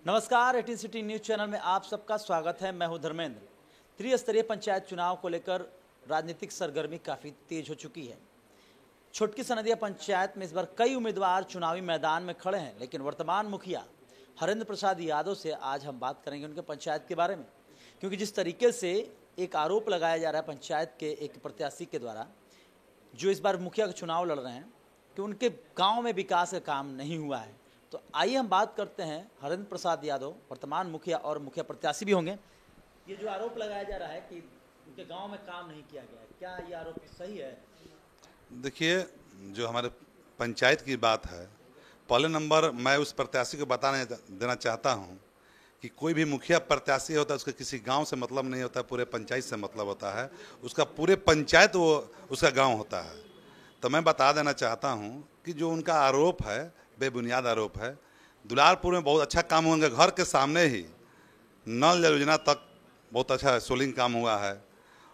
नमस्कार, 18 city news channel में आप सबका स्वागत है। मैं हूं धर्मेंद्र। त्रिस्तरीय पंचायत चुनाव को लेकर राजनीतिक सरगर्मी काफ़ी तेज हो चुकी है। छोटकी सनदिया पंचायत में इस बार कई उम्मीदवार चुनावी मैदान में खड़े हैं, लेकिन वर्तमान मुखिया हरेंद्र प्रसाद यादव से आज हम बात करेंगे उनके पंचायत के बारे में, क्योंकि जिस तरीके से एक आरोप लगाया जा रहा है पंचायत के एक प्रत्याशी के द्वारा जो इस बार मुखिया का चुनाव लड़ रहे हैं कि उनके गाँव में विकास का काम नहीं हुआ है। तो आइए हम बात करते हैं हरेंद्र प्रसाद यादव, वर्तमान मुखिया और मुखिया प्रत्याशी भी होंगे। ये जो आरोप लगाया जा रहा है कि उनके गांव में काम नहीं किया गया है, क्या ये आरोप सही है? देखिए, जो हमारे पंचायत की बात है, पहले नंबर मैं उस प्रत्याशी को बताने देना चाहता हूं कि कोई भी मुखिया प्रत्याशी होता है उसका किसी गांव से मतलब नहीं होता, पूरे पंचायत से मतलब होता है। उसका पूरे पंचायत वो उसका गाँव होता है। तो मैं बता देना चाहता हूँ कि जो उनका आरोप है बेबुनियाद आरोप है। दुलारपुर में बहुत अच्छा काम हुआ, घर के सामने ही नल योजना तक बहुत अच्छा सोलिंग काम हुआ है।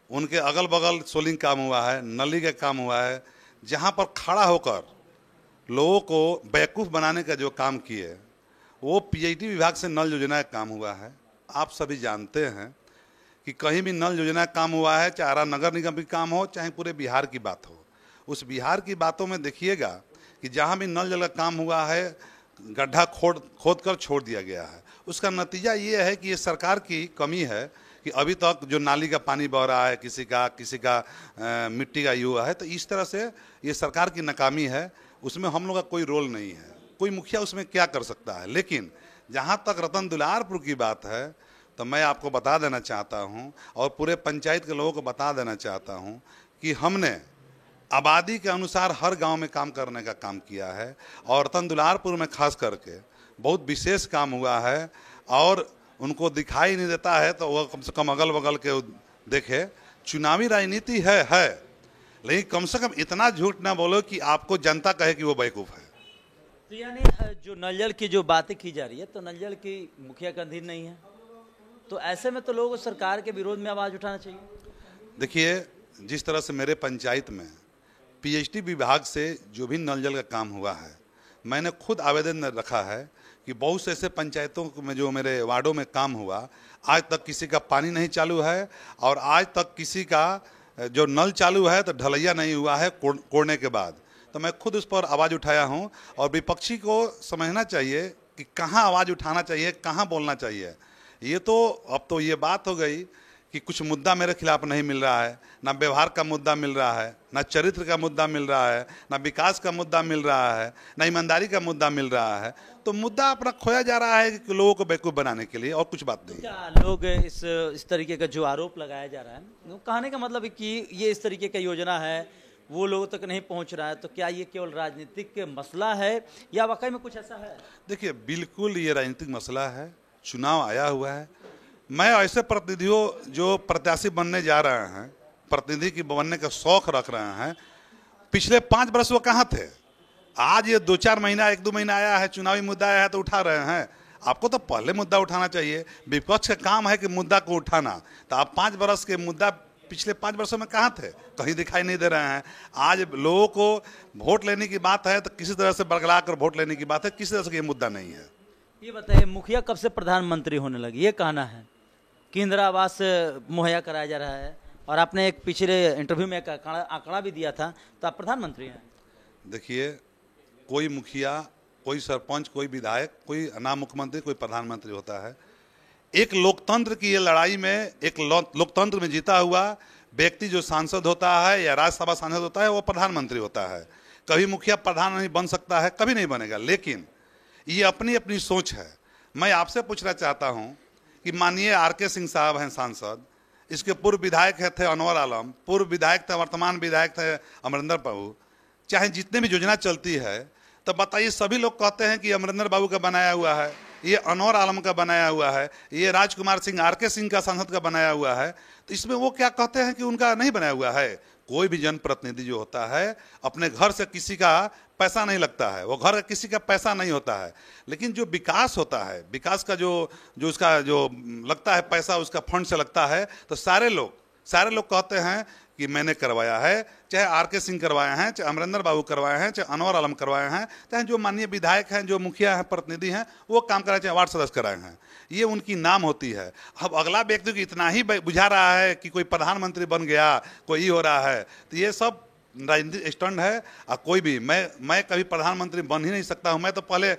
उनके अगल बगल सोलिंग काम हुआ है, नली का काम हुआ है। जहाँ पर खड़ा होकर लोगों को बेवकूफ़ बनाने का जो काम किए वो पीएचडी विभाग से नल योजना का काम हुआ है। आप सभी जानते हैं कि कहीं भी नल योजना का काम हुआ है, चाहे नगर निगम की काम हो, चाहे पूरे बिहार की बात हो। उस बिहार की बातों में देखिएगा कि जहाँ भी नल जल का काम हुआ है गड्ढा खोद कर छोड़ दिया गया है। उसका नतीजा ये है कि ये सरकार की कमी है कि अभी तक जो नाली का पानी बह रहा है, किसी का मिट्टी का युवा है। तो इस तरह से ये सरकार की नाकामी है, उसमें हम लोग का कोई रोल नहीं है। कोई मुखिया उसमें क्या कर सकता है। लेकिन जहाँ तक रतन दुलारपुर की बात है तो मैं आपको बता देना चाहता हूँ और पूरे पंचायत के लोगों को बता देना चाहता हूँ कि हमने आबादी के अनुसार हर गांव में काम करने का काम किया है और रतन दुलारपुर में खास करके बहुत विशेष काम हुआ है। और उनको दिखाई नहीं देता है तो वह कम से कम अगल बगल के देखे। चुनावी राजनीति है, लेकिन कम से कम इतना झूठ ना बोलो कि आपको जनता कहे कि वो बेवकूफ़ है। तो यानी जो नल जल की जो बातें की जा रही है तो नल जल की मुखिया का अधीन नहीं है, तो ऐसे में तो लोगों को सरकार के विरोध में आवाज़ उठाना चाहिए। देखिए, जिस तरह से मेरे पंचायत में पीएचडी विभाग से जो भी नल जल का काम हुआ है, मैंने खुद आवेदन रखा है कि बहुत से ऐसे पंचायतों में जो मेरे वार्डों में काम हुआ, आज तक किसी का पानी नहीं चालू है और आज तक किसी का जो नल चालू है तो ढलैया नहीं हुआ है कोड़ने के बाद। तो मैं खुद उस पर आवाज़ उठाया हूं और विपक्षी को समझना चाहिए कि कहाँ आवाज़ उठाना चाहिए, कहाँ बोलना चाहिए। ये तो अब तो ये बात हो गई कि कुछ मुद्दा मेरे खिलाफ नहीं मिल रहा है, ना व्यवहार का मुद्दा मिल रहा है, ना चरित्र का मुद्दा मिल रहा है, ना विकास का मुद्दा मिल रहा है, ना ईमानदारी का मुद्दा मिल रहा है। तो मुद्दा अपना खोया जा रहा है कि लोगों को बेवकूफ़ बनाने के लिए, और कुछ बात नहीं। क्या लोग इस तरीके का जो आरोप लगाया जा रहा है, कहने का मतलब है कि ये इस तरीके का योजना है वो लोगों तक नहीं पहुंच रहा है, तो क्या ये केवल राजनीतिक मसला है या वाकई में कुछ ऐसा है? देखिए, बिल्कुल ये राजनीतिक मसला है। चुनाव आया हुआ है। मैं ऐसे प्रतिनिधियों जो प्रत्याशी बनने जा रहे हैं, प्रतिनिधि की बनने का शौक रख रहे हैं, पिछले 5 वर्ष वो कहाँ थे? आज ये 2-4 महीना 1-2 महीना आया है, चुनावी मुद्दा आया है तो उठा रहे हैं। आपको तो पहले मुद्दा उठाना चाहिए। विपक्ष का काम है कि मुद्दा को उठाना। तो आप 5 वर्ष के मुद्दा पिछले 5 वर्षों में कहाँ थे? कहीं दिखाई नहीं दे रहे हैं। आज लोगों को वोट लेने की बात है तो किसी तरह से बरगला कर वोट लेने की बात है, किसी तरह से ये मुद्दा नहीं है। ये बताइए, मुखिया कब से प्रधानमंत्री होने लगी? ये कहना है कि इंदिरा आवास मुहैया कराया जा रहा है और आपने एक पिछले इंटरव्यू में एक आंकड़ा भी दिया था, तो आप प्रधानमंत्री हैं। देखिए, कोई मुखिया, कोई सरपंच, कोई विधायक, कोई ना मुख्यमंत्री, कोई प्रधानमंत्री होता है। एक लोकतंत्र की ये लड़ाई में, एक लोकतंत्र में जीता हुआ व्यक्ति जो सांसद होता है या राज्यसभा सांसद होता है वो प्रधानमंत्री होता है। कभी मुखिया प्रधान नहीं बन सकता है, कभी नहीं बनेगा। लेकिन ये अपनी अपनी सोच है। मैं आपसे पूछना चाहता हूँ कि माननीय आर.के. सिंह साहब हैं सांसद, इसके पूर्व विधायक थे अनवर आलम, पूर्व विधायक थे, वर्तमान विधायक थे अमरिंदर बाबू। चाहे जितने भी योजना चलती है तो बताइए, सभी लोग कहते हैं कि अमरिंदर बाबू का बनाया हुआ है, ये अनवर आलम का बनाया हुआ है, ये राजकुमार सिंह आर.के. सिंह का सांसद का बनाया हुआ है। तो इसमें वो क्या कहते हैं कि उनका नहीं बनाया हुआ है? कोई भी जनप्रतिनिधि जो होता है अपने घर से किसी का पैसा नहीं लगता है, वो घर किसी का पैसा नहीं होता है। लेकिन जो विकास होता है, विकास का जो उसका जो लगता है पैसा, उसका फंड से लगता है। तो सारे लोग कहते हैं कि मैंने करवाया है, चाहे आर.के. सिंह करवाए हैं, चाहे अमरिंदर बाबू करवाए हैं, चाहे अनवर आलम करवाए हैं, चाहे जो माननीय विधायक हैं, जो मुखिया हैं, प्रतिनिधि हैं, वो काम कराए, चाहे वार्ड सदस्य कराए हैं, ये उनकी नाम होती है। अब अगला व्यक्ति को इतना ही बुझा रहा है कि कोई प्रधानमंत्री बन गया, कोई हो रहा है, तो ये सब राजनीतिक स्टंट है। और कोई भी मैं कभी प्रधानमंत्री बन ही नहीं सकता हूँ। मैं तो पहले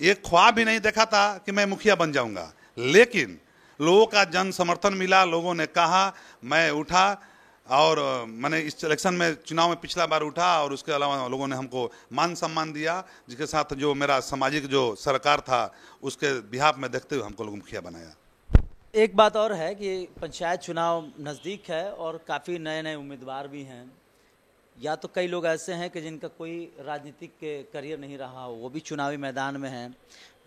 एक ख्वाब भी नहीं देखा था कि मैं मुखिया बन जाऊंगा, लेकिन लोगों का जन समर्थन मिला, लोगों ने कहा, मैं उठा और मैंने इस इलेक्शन में, चुनाव में पिछला बार उठा और उसके अलावा लोगों ने हमको मान सम्मान दिया, जिसके साथ जो मेरा सामाजिक जो सरकार था उसके बिहाफ में देखते हुए हमको लोग मुखिया बनाया। एक बात और है कि पंचायत चुनाव नज़दीक है और काफ़ी नए नए उम्मीदवार भी हैं, या तो कई लोग ऐसे हैं कि जिनका कोई राजनीतिक करियर नहीं रहा हो, वो भी चुनावी मैदान में हैं।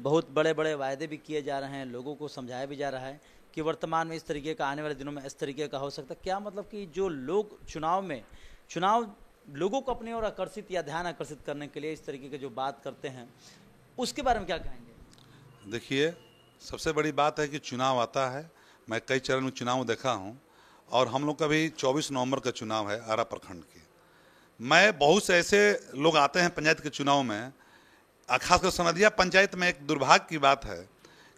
बहुत बड़े बड़े वायदे भी किए जा रहे हैं, लोगों को समझाया भी जा रहा है कि वर्तमान में इस तरीके का, आने वाले दिनों में इस तरीके का हो सकता है। क्या मतलब कि जो लोग चुनाव लोगों को अपनी ओर आकर्षित या ध्यान आकर्षित करने के लिए इस तरीके की जो बात करते हैं, उसके बारे में क्या कहेंगे? देखिए, सबसे बड़ी बात है कि चुनाव आता है, मैं कई चरण में चुनाव देखा हूँ, और हम लोग का भी 24 नवंबर का चुनाव है आरा प्रखंड की। मैं बहुत से ऐसे लोग आते हैं पंचायत के चुनाव में, खासकर सनदिया पंचायत में एक दुर्भाग्य की बात है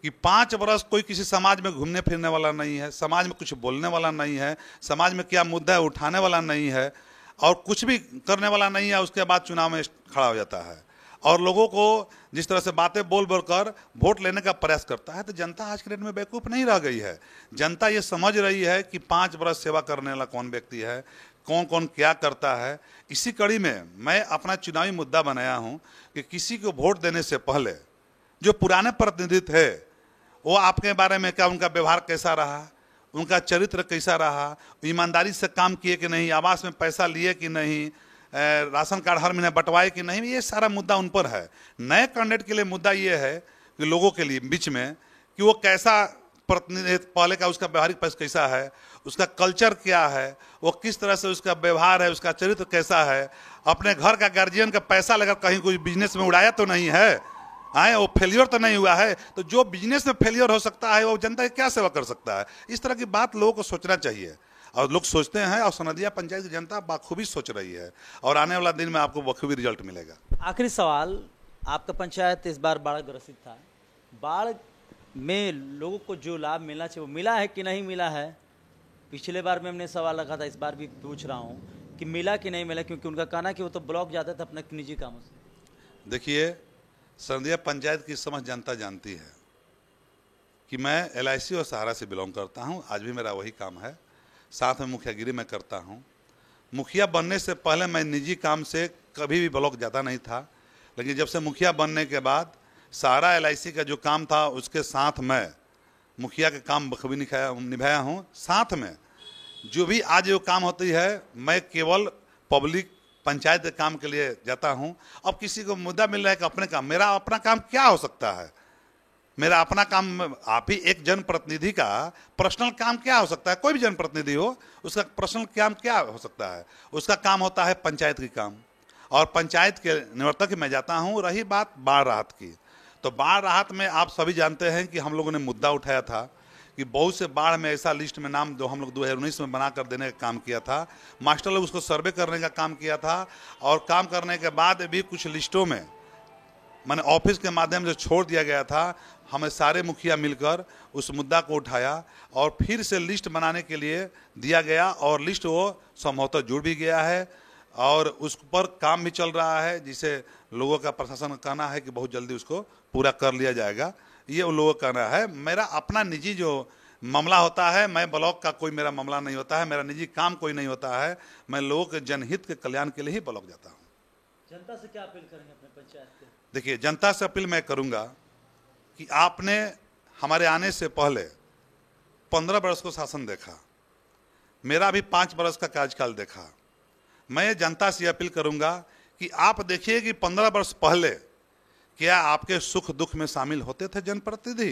कि 5 वर्ष कोई किसी समाज में घूमने फिरने वाला नहीं है, समाज में कुछ बोलने वाला नहीं है, समाज में क्या मुद्दा है उठाने वाला नहीं है, और कुछ भी करने वाला नहीं है। उसके बाद चुनाव में खड़ा हो जाता है और लोगों को जिस तरह से बातें बोल कर वोट लेने का प्रयास करता है। तो जनता आज के डेट में बेवकूफ़ नहीं रह गई है। जनता ये समझ रही है कि 5 वर्ष सेवा करने वाला कौन व्यक्ति है, कौन कौन क्या करता है। इसी कड़ी में मैं अपना चुनावी मुद्दा बनाया हूं कि किसी को वोट देने से पहले जो पुराने प्रतिनिधि थे, वो आपके बारे में क्या, उनका व्यवहार कैसा रहा, उनका चरित्र कैसा रहा, ईमानदारी से काम किए कि नहीं, आवास में पैसा लिए कि नहीं, राशन कार्ड हर महीने बंटवाए कि नहीं, ये सारा मुद्दा उन पर है। नए कैंडिडेट के लिए मुद्दा ये है कि लोगों के लिए बीच में कि वो कैसा प्रतिनिधित्व, पहले का उसका व्यवहारिक पक्ष कैसा है, उसका कल्चर क्या है, वो किस तरह से उसका व्यवहार है, उसका चरित्र कैसा है, अपने घर का गार्जियन का पैसा लेकर कहीं कोई बिजनेस में उड़ाया तो नहीं है, वो फेलियर तो नहीं हुआ है। तो जो बिजनेस में फेलियर हो सकता है वो जनता की क्या सेवा कर सकता है। इस तरह की बात लोगों को सोचना चाहिए, और लोग सोचते हैं, और सनदिया पंचायत की जनता बखूबी सोच रही है, और आने वाला दिन में आपको बखूबी रिजल्ट मिलेगा। आखिरी सवाल, आपका पंचायत इस बार बाढ़ ग्रसित था, बाढ़ में लोगों को जो लाभ मिलना चाहिए वो मिला है कि नहीं मिला है? पिछले बार में हमने सवाल रखा था, इस बार भी पूछ रहा हूँ कि मिला कि नहीं मिला, क्योंकि उनका कहना कि वो तो ब्लॉक जाता था अपने निजी कामों से। देखिए, सनदिया पंचायत की समझ जनता जानती है कि मैं LIC और सहारा से बिलोंग करता हूँ, आज भी मेरा वही काम है, साथ में मुखियागिरी में करता हूँ। मुखिया बनने से पहले मैं निजी काम से कभी भी ब्लॉक जाता नहीं था, लेकिन जब से मुखिया बनने के बाद सहारा LIC का जो काम था उसके साथ मैं मुखिया के काम बखूबी निभाया हूँ। साथ में जो भी आज जो काम होती है, मैं केवल पब्लिक पंचायत के काम के लिए जाता हूँ। अब किसी को मुद्दा मिल रहा है कि अपने काम, मेरा अपना काम क्या हो सकता है, मेरा अपना काम, आप ही एक जनप्रतिनिधि का पर्सनल काम क्या हो सकता है, कोई भी जनप्रतिनिधि हो उसका पर्सनल काम क्या हो सकता है, उसका काम होता है पंचायत की काम, और पंचायत के निवर्तक मैं जाता हूँ। रही बात बाढ़ राहत की, तो बाढ़ राहत में आप सभी जानते हैं कि हम लोगों ने मुद्दा उठाया था कि बहुत से बाढ़ में ऐसा लिस्ट में नाम जो हम लोग 2019 में बना कर देने का काम किया था, मास्टर लोग उसको सर्वे करने का काम किया था, और काम करने के बाद भी कुछ लिस्टों में मैंने ऑफिस के माध्यम से छोड़ दिया गया था। हमें सारे मुखिया मिलकर उस मुद्दा को उठाया और फिर से लिस्ट बनाने के लिए दिया गया, और लिस्ट वो संभवतः जुड़ भी गया है और उस पर काम भी चल रहा है, जिसे लोगों का प्रशासन का कहना है कि बहुत जल्दी उसको पूरा कर लिया जाएगा। ये उन लोगों का कहना है। मेरा अपना निजी जो मामला होता है, मैं ब्लॉक का कोई मेरा मामला नहीं होता है, मेरा निजी काम कोई नहीं होता है, मैं लोगों के जनहित के कल्याण के लिए ही ब्लॉक जाता हूँ। जनता से क्या अपील करेंगे अपने पंचायत के? देखिए, जनता से अपील मैं करूँगा कि आपने हमारे आने से पहले 15 वर्ष को शासन देखा, मेरा भी 5 वर्ष का कार्यकाल देखा। मैं जनता से अपील करूँगा कि आप देखिए कि 15 वर्ष पहले क्या आपके सुख दुख में शामिल होते थे जनप्रतिनिधि?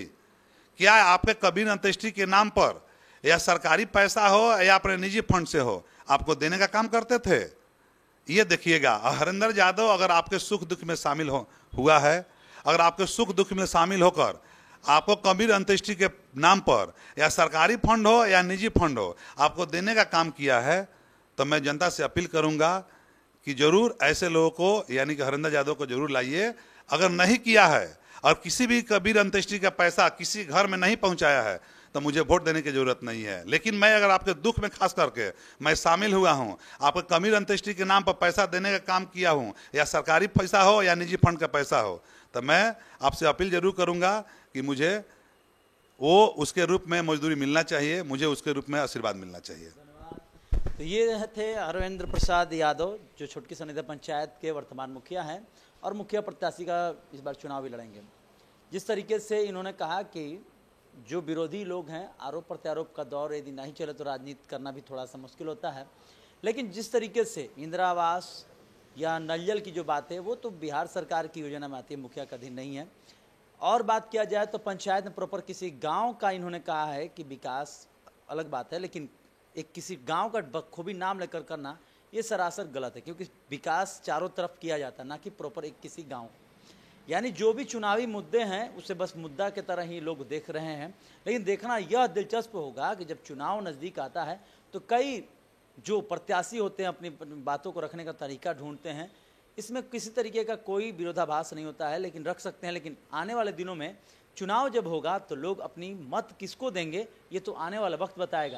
क्या आपके कबीर अंत्येष्टि के नाम पर या सरकारी पैसा हो या अपने निजी फंड से हो, आपको देने का काम करते थे? ये देखिएगा। हरिंदर यादव अगर आपके सुख दुख में शामिल हुआ है, अगर आपके सुख दुख में शामिल होकर आपको कबीर अंत्येष्टि के नाम पर या सरकारी फंड हो या निजी फंड हो आपको देने का काम किया है, तो मैं जनता से अपील करूंगा कि जरूर ऐसे लोगों को यानी कि हरिंदर यादव को जरूर लाइए। अगर नहीं किया है और किसी भी कबीर अंत्येष्टि का पैसा किसी घर में नहीं पहुंचाया है तो मुझे वोट देने की जरूरत नहीं है। लेकिन मैं अगर आपके दुख में खास करके मैं शामिल हुआ हूं, आपके कबीर अंत्येष्टि के नाम पर पैसा देने का काम किया हूं, या सरकारी पैसा हो या निजी फंड का पैसा हो, तो मैं आपसे अपील जरूर करूंगा कि मुझे वो उसके रूप में मजदूरी मिलना चाहिए, मुझे उसके रूप में आशीर्वाद मिलना चाहिए। तो ये थे हरवेंद्र प्रसाद यादव, जो छोटकी सनेदा पंचायत के वर्तमान मुखिया हैं और मुखिया प्रत्याशी का इस बार चुनाव भी लड़ेंगे। जिस तरीके से इन्होंने कहा कि जो विरोधी लोग हैं, आरोप प्रत्यारोप का दौर यदि नहीं चले तो राजनीति करना भी थोड़ा सा मुश्किल होता है, लेकिन जिस तरीके से इंदिरा आवास या नल जल की जो बात है वो तो बिहार सरकार की योजना में आती है, मुखिया का अधीन नहीं है। और बात किया जाए तो पंचायत में प्रॉपर किसी गांव का इन्होंने कहा है कि विकास अलग बात है, लेकिन एक किसी गांव का बखूबी नाम लेकर करना ये सरासर गलत है, क्योंकि विकास चारों तरफ किया जाता है, ना कि प्रॉपर एक किसी गांव। यानी जो भी चुनावी मुद्दे हैं उसे बस मुद्दा के तरह ही लोग देख रहे हैं, लेकिन देखना यह दिलचस्प होगा कि जब चुनाव नज़दीक आता है तो कई जो प्रत्याशी होते हैं अपनी बातों को रखने का तरीका ढूंढते हैं। इसमें किसी तरीके का कोई विरोधाभास नहीं होता है, लेकिन रख सकते हैं। लेकिन आने वाले दिनों में चुनाव जब होगा तो लोग अपनी मत किसको देंगे ये तो आने वाला वक्त बताएगा।